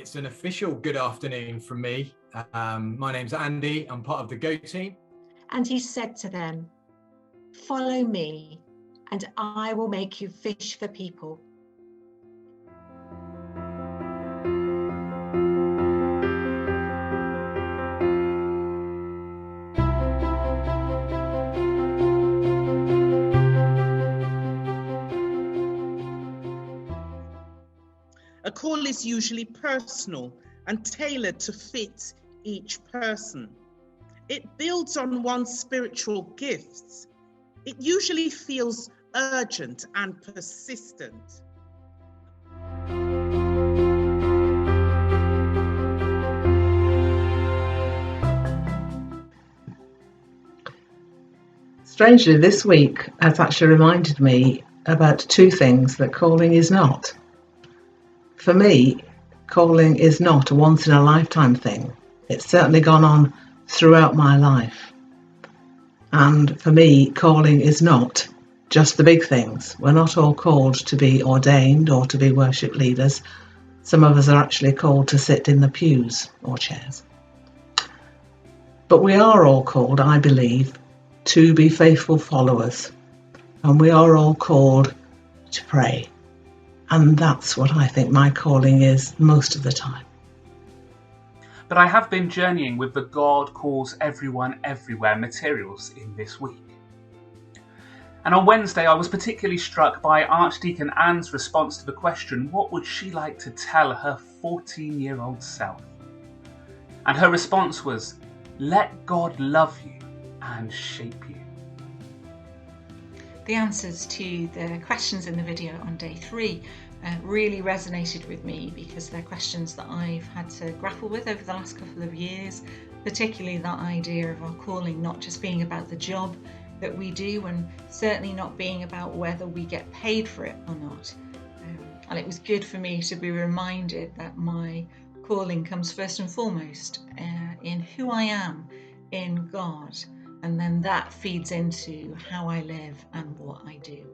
it's an official good afternoon from me. My name's Andy, I'm part of the Go team. And he said to them, "Follow me, and I will make you fish for people." A call is usually personal and tailored to fit each person. It builds on one's spiritual gifts. It usually feels urgent and persistent. Strangely, this week has actually reminded me about two things that calling is not. For me, calling is not a once-in-a-lifetime thing. It's certainly gone on throughout my life. And for me, calling is not just the big things. We're not all called to be ordained or to be worship leaders. Some of us are actually called to sit in the pews or chairs. But we are all called, I believe, to be faithful followers. And we are all called to pray. And that's what I think my calling is most of the time. But I have been journeying with the God Calls Everyone Everywhere materials in this week. And on Wednesday I was particularly struck by Archdeacon Anne's response to the question, what would she like to tell her 14-year-old self? And her response was, let God love you and shape you. The answers to the questions in the video on day 3 really resonated with me because they're questions that I've had to grapple with over the last couple of years, particularly that idea of our calling not just being about the job that we do and certainly not being about whether we get paid for it or not. And it was good for me to be reminded that my calling comes first and foremost in who I am in God. And then that feeds into how I live and what I do.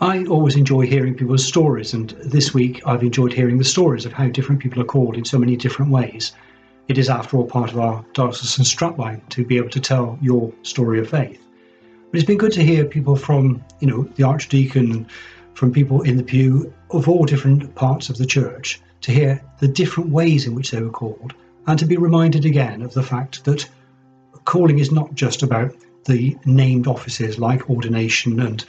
I always enjoy hearing people's stories, and this week I've enjoyed hearing the stories of how different people are called in so many different ways. It is, after all, part of our diocesan strapline to be able to tell your story of faith. But it's been good to hear people from, the Archdeacon, from people in the pew of all different parts of the church, to hear the different ways in which they were called, and to be reminded again of the fact that calling is not just about the named offices like ordination and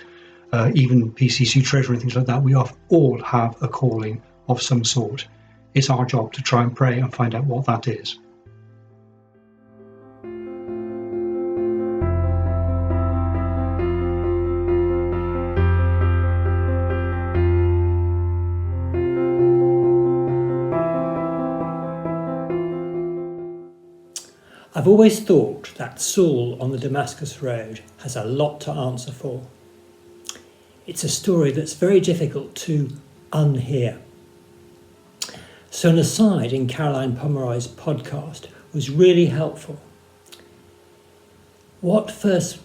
even PCC treasurer and things like that. We all have a calling of some sort. It's our job to try and pray and find out what that is. I've always thought that Saul on the Damascus Road has a lot to answer for. It's a story that's very difficult to unhear. So an aside in Caroline Pomeroy's podcast was really helpful. What first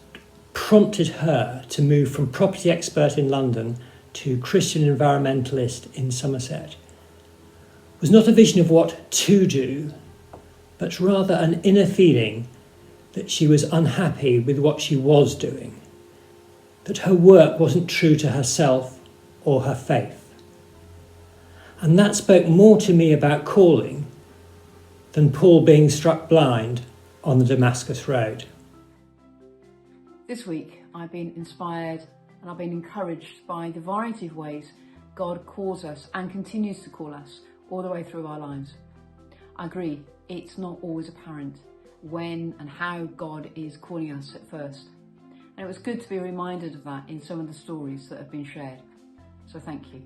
prompted her to move from property expert in London to Christian environmentalist in Somerset was not a vision of what to do, but rather an inner feeling that she was unhappy with what she was doing, that her work wasn't true to herself or her faith. And that spoke more to me about calling than Paul being struck blind on the Damascus Road. This week I've been inspired and I've been encouraged by the variety of ways God calls us and continues to call us all the way through our lives. I agree, it's not always apparent when and how God is calling us at first. And it was good to be reminded of that in some of the stories that have been shared. So thank you.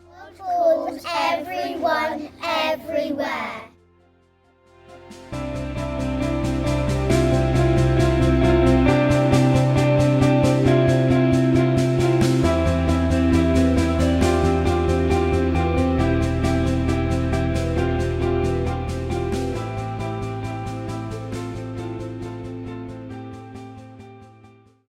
God calls everyone everywhere.